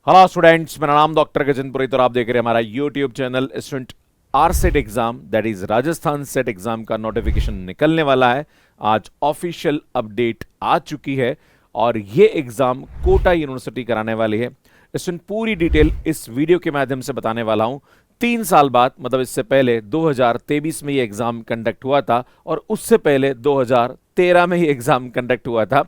Hello students, मेरा नाम doctor Gajendra पुरोहित और आप देख रहे हैं हमारा YouTube channel student. RSET exam that is Rajasthan SET exam का नोटिफिकेशन निकलने वाला है। आज ऑफिशियल अपडेट आ चुकी है और ये एग्जाम कोटा यूनिवर्सिटी कराने वाली है। स्टूडेंट पूरी डिटेल इस वीडियो के माध्यम से बताने वाला हूं। 3 साल बाद, मतलब इससे पहले 2023 में ये एग्जाम कंडक्ट हुआ था और उससे पहले 2013 में ही एग्जाम कंडक्ट हुआ था।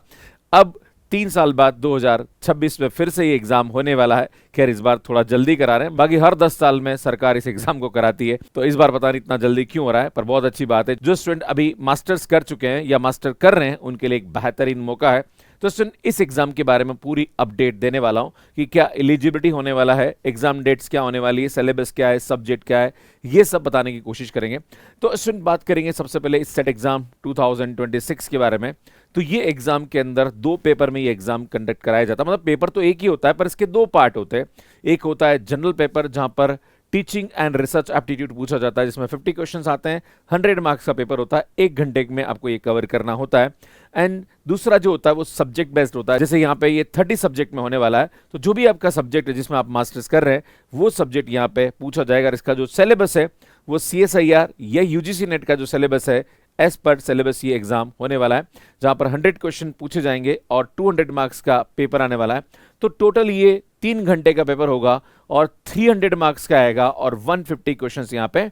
अब 3 साल बाद 2026 में फिर से ये एग्जाम होने वाला है। खैर इस बार थोड़ा जल्दी करा रहे हैं, बाकी हर 10 साल में सरकार इस एग्जाम को कराती है, तो इस बार पता नहीं इतना जल्दी क्यों हो रहा है, पर बहुत अच्छी बात है। जो स्टूडेंट अभी मास्टर्स कर चुके हैं या मास्टर कर रहे हैं उनके लिए एक बेहतरीन मौका है। तो स्टूडेंट इस एग्जाम के बारे में पूरी अपडेट देने वाला हूं कि क्या एलिजिबिलिटी होने वाला है, एग्जाम डेट्स क्या होने वाली है, सिलेबस क्या है, सब्जेक्ट क्या है, ये सब बताने की कोशिश करेंगे। तो स्टूडेंट बात करेंगे सबसे पहले इस सेट एग्जाम 2026 के बारे में। तो ये एग्जाम के अंदर 2 पेपर में ये एग्जाम कंडक्ट कराया जाता है। मतलब पेपर तो एक ही होता है पर इसके 2 पार्ट होते हैं। एक होता है जनरल पेपर जहां पर टीचिंग एंड रिसर्च एप्टीट्यूड पूछा जाता है, जिसमें 50 क्वेश्चंस आते हैं। 100 मार्क्स का पेपर होता है, 1 घंटे में आपको ये कवर करना होता है। एंड दूसरा जो होता है वो सब्जेक्ट बेस्ड होता है। जैसे यहाँ पे ये 30 सब्जेक्ट में होने वाला है, तो जो भी आपका सब्जेक्ट है जिसमें आप मास्टर्स कर रहे हैं वो सब्जेक्ट यहाँ पे पूछा जाएगा। इसका जो सिलेबस है वो CSIR या UGC नेट का जो सिलेबस है एज पर सिलेबस ये एग्जाम होने वाला है, जहां पर 100 क्वेश्चन पूछे जाएंगे और 200 मार्क्स का पेपर आने वाला है। तो टोटल ये 3 घंटे का पेपर होगा और 300 मार्क्स का आएगा और 150 क्वेश्चंस यहाँ पे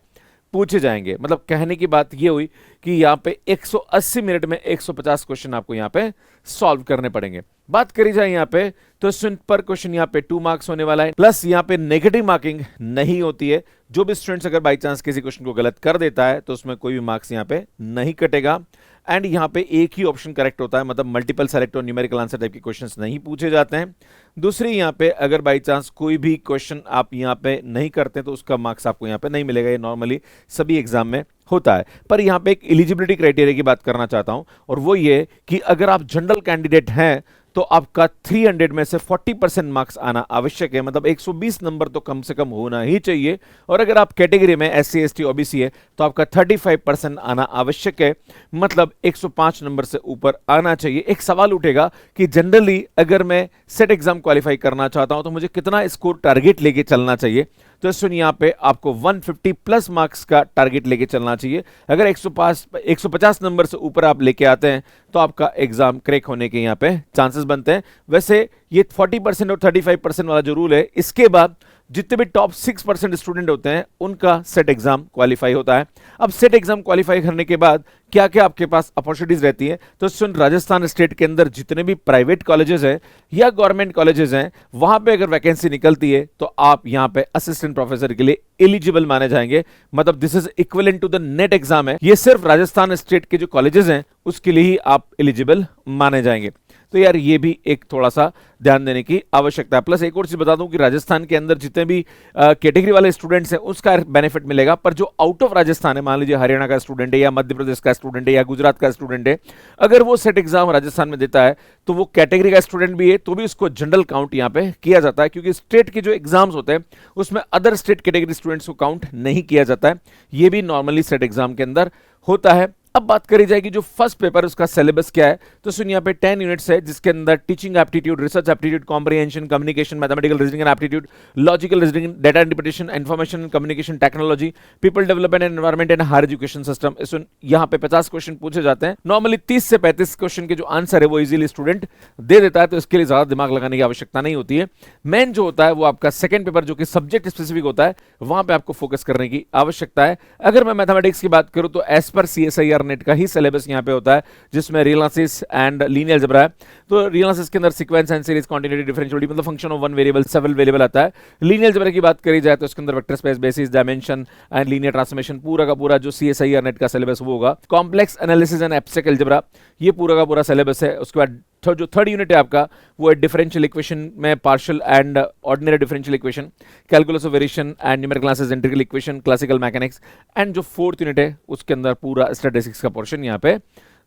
पूछे जाएंगे। मतलब कहने की बात ये हुई कि यहाँ पे 180 मिनट में 150 क्वेश्चन आपको यहाँ पे सॉल्व करने पड़ेंगे। बात करी जाए यहाँ पे तो स्टूडेंट पर क्वेश्चन यहाँ पे 2 मार्क्स होने वाला है, प्लस यहाँ पे नेगेटिव मार्किंग नहीं होती है। जो भी स्टूडेंट्स अगर बाई चांस किसी क्वेश्चन को गलत कर देता है तो उसमें कोई भी मार्क्स यहाँ पे नहीं कटेगा। एंड यहाँ पे एक ही ऑप्शन करेक्ट होता है, मतलब मल्टीपल सेलेक्ट और न्यूमेरिकल आंसर टाइप के क्वेश्चंस नहीं पूछे जाते हैं। दूसरी यहाँ पे अगर बाई चांस कोई भी क्वेश्चन आप यहाँ पे नहीं करते तो उसका मार्क्स आपको यहाँ पे नहीं मिलेगा। ये नॉर्मली सभी एग्जाम में होता है। पर यहाँ पे एक एलिजिबिलिटी क्राइटेरिया की बात करना चाहता हूं और वो ये कि अगर आप जनरल कैंडिडेट हैं तो आपका 300 में से 40% मार्क्स आना आवश्यक है। मतलब 120 नंबर तो कम से कम होना ही चाहिए। और अगर आप कैटेगरी में SC ST OBC है तो आपका 35% आना आवश्यक है, मतलब 105 नंबर से ऊपर आना चाहिए। एक सवाल उठेगा कि जनरली अगर मैं सेट एग्जाम क्वालिफाई करना चाहता हूं तो मुझे कितना स्कोर टारगेट लेके चलना चाहिए। तो सुनिए यहाँ पे आपको 150 प्लस मार्क्स का टारगेट लेके चलना चाहिए। अगर 150 नंबर से ऊपर आप लेके आते हैं तो आपका एग्जाम क्रैक होने के यहाँ पे चांसेस बनते हैं। वैसे ये 40% और 35% वाला जो रूल है, इसके बाद जितने भी टॉप 6% स्टूडेंट होते हैं उनका सेट एग्जाम क्वालिफाई होता है। अब सेट एग्जाम क्वालिफाई करने के बाद क्या क्या आपके पास अपॉर्चुनिटीज रहती है, तो सुन राजस्थान स्टेट के अंदर जितने भी प्राइवेट कॉलेजेस हैं या गवर्नमेंट कॉलेजेस हैं वहां पे अगर वैकेंसी निकलती है तो आप यहां पे असिस्टेंट प्रोफेसर के लिए एलिजिबल माने जाएंगे। मतलब this is equivalent to the NET exam है। ये सिर्फ राजस्थान स्टेट के जो कॉलेजेस हैं उसके लिए ही आप एलिजिबल माने जाएंगे। तो यार ये भी एक थोड़ा सा ध्यान देने की आवश्यकता है। प्लस एक और चीज बता दूं कि राजस्थान के अंदर जितने भी कैटेगरी वाले स्टूडेंट्स हैं उसका बेनिफिट मिलेगा, पर जो आउट ऑफ राजस्थान है, मान लीजिए हरियाणा का स्टूडेंट है या मध्य प्रदेश का स्टूडेंट है या गुजरात का स्टूडेंट है, अगर वो सेट एग्जाम राजस्थान में देता है तो वो कैटेगरी का स्टूडेंट भी है तो भी उसको जनरल काउंट यहाँ पे किया जाता है, क्योंकि स्टेट के जो एग्जाम्स होते हैं उसमें अदर स्टेट कैटेगरी स्टूडेंट्स को काउंट नहीं किया जाता है। ये भी नॉर्मली सेट एग्जाम के अंदर होता है। अब बात करी जाएगी जो फर्स्ट पेपर उसका सिलेबस क्या है, तो सुनिए यहाँ पे 10 यूनिट्स है जिसके अंदर teaching aptitude, research aptitude, comprehension, communication, mathematical reasoning and aptitude, logical reasoning, data interpretation, information and communication technology, people development and environment and higher education system. यहाँ पे 50 क्वेश्चन पूछे जाते हैं। नॉर्मली 30 से 35 क्वेश्चन के जो आंसर है वो इजीली स्टूडेंट दे देता है, तो इसके लिए ज्यादा दिमाग लगाने की आवश्यकता नहीं होती है। मेन जो होता है वो आपका सेकंड पेपर जो कि सब्जेक्ट स्पेसिफिक होता है, वहां पे आपको फोकस करने की आवश्यकता है। अगर मैं मैथमेटिक्स की बात करूं तो एज पर CSIR नेट का ही सिलेबस यहाँ पे होता है, जिसमें real analysis and linear algebra है। तो रियल एनालिसिस के अंदर सीक्वेंस एंड सीरीज, कंटीन्यूटी, डिफरेंशियलिटी, मतलब function of one variable, several variable आता है। लीनियर अलजेब्रा की बात करी जाए तो इसके अंदर vector space, basis, dimension and linear transformation, पूरा का पूरा जो CSIR नेट का सिलेबस वो होगा। Complex analysis and abstract algebra, ये पूरा का पूरा सिलेबस है। उसके बाद जो थर्ड यूनिट है आपका वो है डिफरेंशियल इक्वेशन में partial and ordinary differential equation, calculus of variation and numerical analysis, integral equation, classical mechanics. And जो फोर्थ यूनिट है उसके अंदर पूरा स्टैटिस्टिक्स का पोर्शन यहाँ पे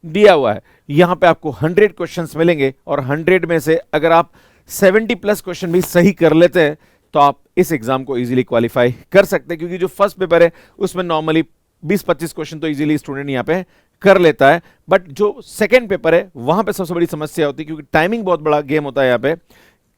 दिया हुआ है। यहां पे आपको 100 क्वेश्चंस मिलेंगे और 100 में से अगर आप 70 प्लस क्वेश्चन भी सही कर लेते हैं तो आप इस एग्जाम को इजीली क्वालिफाई कर सकते हैं, क्योंकि जो फर्स्ट पेपर है उसमें नॉर्मली 20-25 क्वेश्चन तो इजीली स्टूडेंट यहां पे कर लेता है। बट जो सेकंड पेपर है वहां पे सबसे बड़ी समस्या होती है, क्योंकि टाइमिंग बहुत बड़ा गेम होता है यहाँ पे।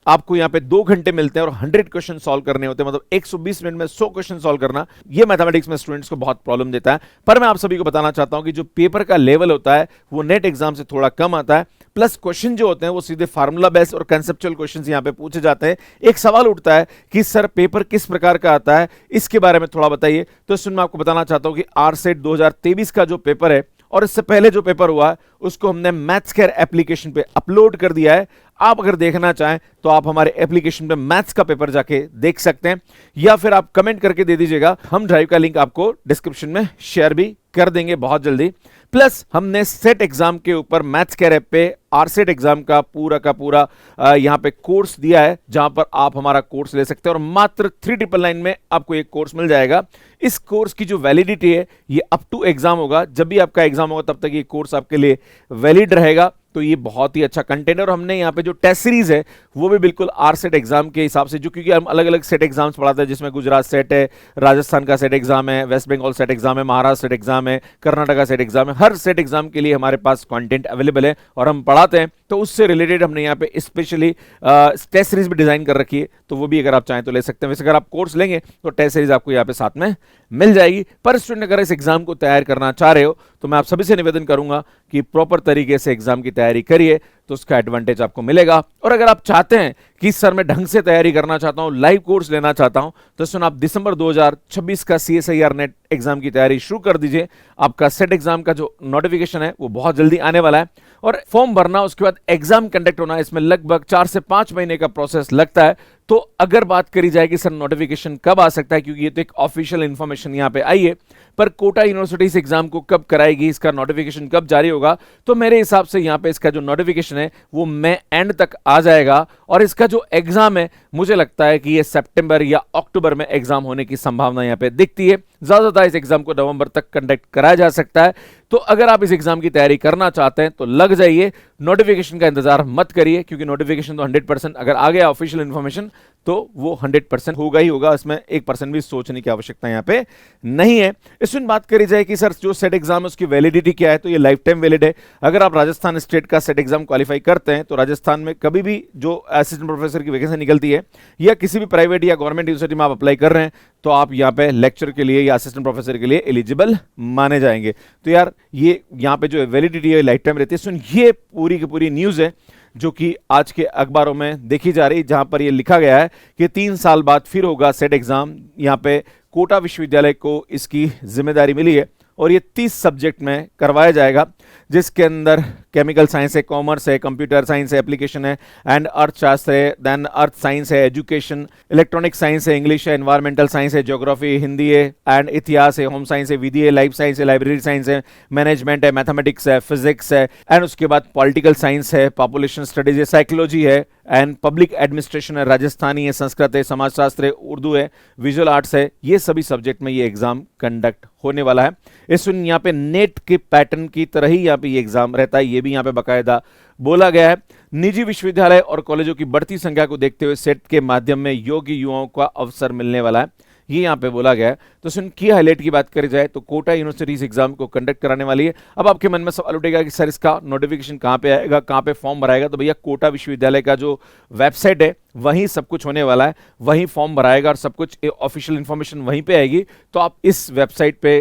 आपको यहाँ पे 2 घंटे मिलते हैं और 100 क्वेश्चन सॉल्व करने होते हैं, मतलब 120 मिनट में 100 क्वेश्चन सॉल्व करना, ये मैथमेटिक्स में स्टूडेंट्स को बहुत प्रॉब्लम देता है। पर मैं आप सभी को बताना चाहता हूं कि जो पेपर का लेवल होता है वो नेट एग्जाम से थोड़ा कम आता है, प्लस क्वेश्चन जो होते हैं वो सीधे फार्मूला बेस्ड और कंसेप्चुअल क्वेश्चंस यहां पे पूछे जाते हैं। एक सवाल उठता है कि सर पेपर किस प्रकार का आता है, इसके बारे में थोड़ा बताइए। तो इसमें मैं आपको बताना चाहता हूं कि आरसेट 2023 का जो पेपर है और इससे पहले जो पेपर हुआ है उसको हमने मैथ्स केयर एप्लीकेशन पे अपलोड कर दिया है। आप अगर देखना चाहें तो आप हमारे एप्लीकेशन पे मैथ्स का पेपर जाके देख सकते हैं, या फिर आप कमेंट करके दे दीजिएगा, हम ड्राइव का लिंक आपको डिस्क्रिप्शन में शेयर भी कर देंगे बहुत जल्दी। प्लस हमने सेट एग्जाम के ऊपर मैथ्स केयर ऐप पे आरसेट एग्जाम का पूरा यहां पे कोर्स दिया है, जहां पर आप हमारा कोर्स ले सकते हैं और मात्र 3999 में आपको एक कोर्स मिल जाएगा। इस कोर्स की जो वैलिडिटी है ये अप टू एग्जाम होगा, जब भी आपका एग्जाम होगा तब तक ये कोर्स आपके लिए वैलिड रहेगा। तो ये बहुत ही अच्छा कंटेंट है और हमने यहाँ पे जो टेस्ट सीरीज है वो भी बिल्कुल आरसेट एग्जाम के हिसाब से, जो क्योंकि हम अलग अलग सेट एग्जाम्स पढ़ाते हैं, जिसमें गुजरात सेट है, राजस्थान का सेट एग्जाम है, वेस्ट बंगाल सेट एग्जाम है, महाराष्ट्र सेट एग्जाम है, कर्नाटका सेट एग्जाम है। हर सेट एग्जाम के लिए हमारे पास कंटेंट अवेलेबल है और हम पढ़ाते हैं, तो उससे रिलेटेड हमने यहाँ पे स्पेशली टेस्ट सीरीज भी डिजाइन कर रखी है, तो वो भी अगर आप चाहें तो ले सकते हैं। वैसे अगर आप कोर्स लेंगे तो टेस्ट सीरीज आपको यहाँ पे साथ में मिल जाएगी। पर स्टूडेंट अगर इस एग्जाम को तैयार करना चाह रहे हो तो मैं आप सभी से निवेदन करूंगा कि प्रॉपर तरीके से एग्जाम की तैयारी करिए, तो उसका एडवांटेज आपको मिलेगा। और अगर आप चाहते हैं कि सर मैं ढंग से तैयारी करना चाहता हूं, लाइव कोर्स लेना चाहता हूं, तो सुन आप दिसंबर 2026 का CSIR नेट एग्जाम की तैयारी शुरू कर दीजिए। आपका सेट एग्जाम का जो नोटिफिकेशन है वो बहुत जल्दी आने वाला है और फॉर्म भरना, उसके बाद एग्जाम कंडक्ट होना, इसमें लगभग 4 से 5 महीने का प्रोसेस लगता है। तो अगर बात करी जाए कि सर नोटिफिकेशन कब आ सकता है, क्योंकि ये तो एक ऑफिशियल इंफॉर्मेशन यहां पे आई है, पर कोटा यूनिवर्सिटी इस एग्जाम को कब कराएगी, इसका नोटिफिकेशन कब जारी होगा, तो मेरे हिसाब से यहां पे इसका जो नोटिफिकेशन है वो मई एंड तक आ जाएगा। और इसका जो एग्जाम है मुझे लगता है कि ये सितंबर या अक्टूबर में एग्जाम होने की संभावना यहां पे दिखती है। ज्यादातर इस एग्जाम को नवंबर तक कंडक्ट कराया जा सकता है। तो अगर आप इस एग्जाम की तैयारी करना चाहते हैं तो लग जाइए, नोटिफिकेशन का इंतजार मत करिए, क्योंकि नोटिफिकेशन तो 100% अगर आ गया ऑफिशियल इंफॉर्मेशन तो वो 100% होगा ही होगा, इसमें 1% भी सोचने की आवश्यकता यहां पे नहीं है। इसमें बात करी जाए कि सर जो सेट एग्जाम है उसकी वैलिडिटी क्या है, तो ये लाइफ टाइम वैलिड है। अगर आप राजस्थान स्टेट का सेट एग्जाम क्वालिफाई करते हैं तो राजस्थान में कभी भी जो असिस्टेंट प्रोफेसर की वैकेंसी निकलती है या किसी भी प्राइवेट या गवर्नमेंट यूनिवर्सिटी में आप अप्लाई कर रहे हैं तो आप यहाँ पे लेक्चर के लिए या असिस्टेंट प्रोफेसर के लिए एलिजिबल माने जाएंगे। तो यार ये यहाँ पे जो वैलिडिटी है लाइफ टाइम रहती है। सुन, ये पूरी की पूरी न्यूज़ है जो कि आज के अखबारों में देखी जा रही, जहां पर ये लिखा गया है कि 3 साल बाद फिर होगा सेट एग्जाम। यहाँ पे कोटा विश्वविद्यालय को इसकी जिम्मेदारी मिली है और ये 30 सब्जेक्ट में करवाया जाएगा, जिसके अंदर केमिकल साइंस है, कॉमर्स है, कंप्यूटर साइंस है, एप्लीकेशन है एंड अर्थशास्त्र है, देन अर्थ साइंस है, एजुकेशन, इलेक्ट्रॉनिक साइंस है, इंग्लिश है, एनवायरमेंटल साइंस है, ज्योग्राफी, हिंदी है एंड इतिहास है, होम साइंस है, विधि है, लाइफ साइंस है, लाइब्रेरी साइंस है, मैनेजमेंट है, मैथमेटिक्स है, फिजिक्स है एंड उसके बाद पॉलिटिकल साइंस है, पॉपुलेशन स्टडीज है, साइकोलॉजी है एंड पब्लिक एडमिनिस्ट्रेशन है, राजस्थानी है, संस्कृत है, समाजशास्त्र है, उर्दू है, विजुअल आर्ट्स है। ये सभी सब्जेक्ट में ये एग्जाम कंडक्ट होने वाला है। इस यहाँ पे नेट के पैटर्न की तरह ही यहाँ पे ये एग्जाम रहता है, ये भी यहाँ पे बाकायदा बोला गया है। निजी विश्वविद्यालय और कॉलेजों की बढ़ती संख्या को देखते हुए सेट के माध्यम में योग्य युवाओं का अवसर मिलने वाला है, ये यहाँ पे बोला गया है। तो सुन की हाईलाइट की बात करी जाए तो कोटा यूनिवर्सिटी इस एग्जाम को कंडक्ट कराने वाली है। अब आपके मन में सवाल उठेगा कि सर इसका नोटिफिकेशन कहाँ पे आएगा, कहाँ पे फॉर्म भराएगा, तो भैया कोटा विश्वविद्यालय का जो वेबसाइट है वहीं सब कुछ होने वाला है, वहीं फॉर्म भराएगा और सब कुछ ऑफिशियल इंफॉर्मेशन वहीं पे आएगी। तो आप इस वेबसाइट पे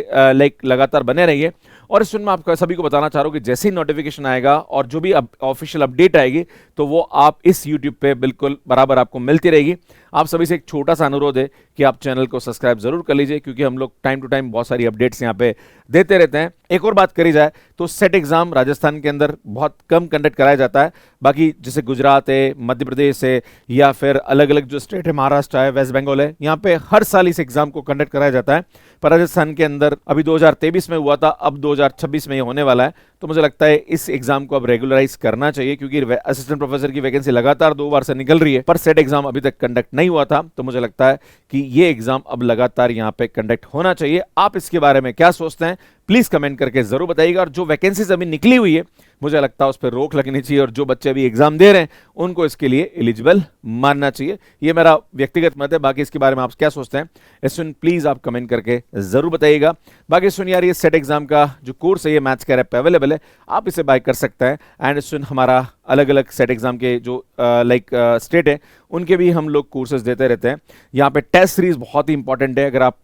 लगातार बने रहिए। और इसमें मैं आपको सभी को बताना चाह रहा हूँ कि जैसे ही नोटिफिकेशन आएगा और जो भी ऑफिशियल अपडेट आएगी तो वो आप इस यूट्यूब पे बिल्कुल बराबर आपको मिलती रहेगी। आप सभी से एक छोटा सा अनुरोध है कि आप चैनल को सब्सक्राइब जरूर कर लीजिए, क्योंकि हम लोग टाइम टू टाइम बहुत सारी अपडेट्स यहाँ पे देते रहते हैं। एक और बात करी जाए तो सेट एग्जाम राजस्थान के अंदर बहुत कम कंडक्ट कराया जाता है, बाकी जैसे गुजरात है, मध्य प्रदेश है या फिर अलग अलग जो स्टेट है, महाराष्ट्र है, वेस्ट बंगाल है, यहाँ पे हर साल इस एग्जाम को कंडक्ट कराया जाता है। पर राजस्थान के अंदर अभी 2023 में हुआ था, अब 2026 में ये होने वाला है। तो मुझे लगता है इस एग्जाम को अब रेगुलराइज करना चाहिए, क्योंकि असिस्टेंट प्रोफेसर की वैकेंसी लगातार 2 बार से निकल रही है, पर सेट एग्जाम अभी तक कंडक्ट नहीं हुआ था। तो मुझे लगता है कि ये एग्जाम अब लगातार यहाँ पे कंडक्ट होना चाहिए। आप इसके बारे में क्या सोचते हैं प्लीज कमेंट करके जरूर बताइएगा। और जो वैकेंसीज अभी निकली हुई है मुझे लगता है उस पर रोक लगनी चाहिए और जो बच्चे अभी एग्जाम दे रहे हैं उनको इसके लिए एलिजिबल मानना चाहिए। ये मेरा व्यक्तिगत मत है, बाकी इसके बारे में आप क्या सोचते हैं इसमें प्लीज आप कमेंट करके जरूर बताइएगा। बाकी सुन यार, ये सेट एग्जाम का जो कोर्स है ये मैथ्स कैर ऐप पे अवेलेबल है, आप इसे बाय कर सकते हैं। एंड सुन हमारा अलग अलग सेट एग्जाम के जो स्टेट है उनके भी हम लोग कोर्सेज देते रहते हैं। यहाँ पे टेस्ट सीरीज बहुत ही इंपॉर्टेंट है, अगर आप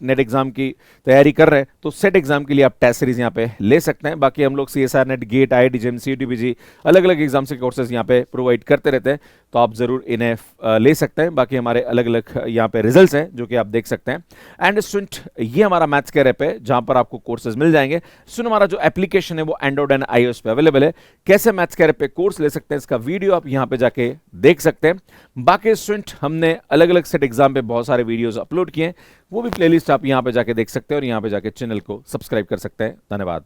नेट एग्जाम की तैयारी कर रहे हैं तो सेट एग्जाम के लिए आप टेस्ट सीरीज यहाँ पे ले सकते हैं। बाकी हम लोग CSR NET, GATE, IIT JAM, CUTPG अलग अलग एग्जाम के कोर्सेज यहाँ पे प्रोवाइड करते रहते हैं, तो आप जरूर इन्हें ले सकते हैं। बाकी हमारे अलग अलग यहाँ पे रिजल्ट्स हैं जो कि आप देख सकते हैं। एंड स्टूडेंट, ये हमारा मैथ्स कैर ऐप है जहां पर आपको कोर्सेज मिल जाएंगे। सुन हमारा जो एप्लीकेशन है वो एंड्रॉइड एंड iOS पे अवेलेबल है। कैसे मैथ्स कैर ऐप पे कोर्स ले सकते हैं इसका वीडियो आप यहाँ पे जाके देख सकते हैं। बाकी स्टूडेंट, हमने अलग अलग सेट एग्जाम पे बहुत सारे वीडियोस अपलोड किए हैं, वो भी प्लेलिस्ट आप यहाँ पे जाके देख सकते हैं और यहाँ पे जाके चैनल को सब्सक्राइब कर सकते हैं। धन्यवाद।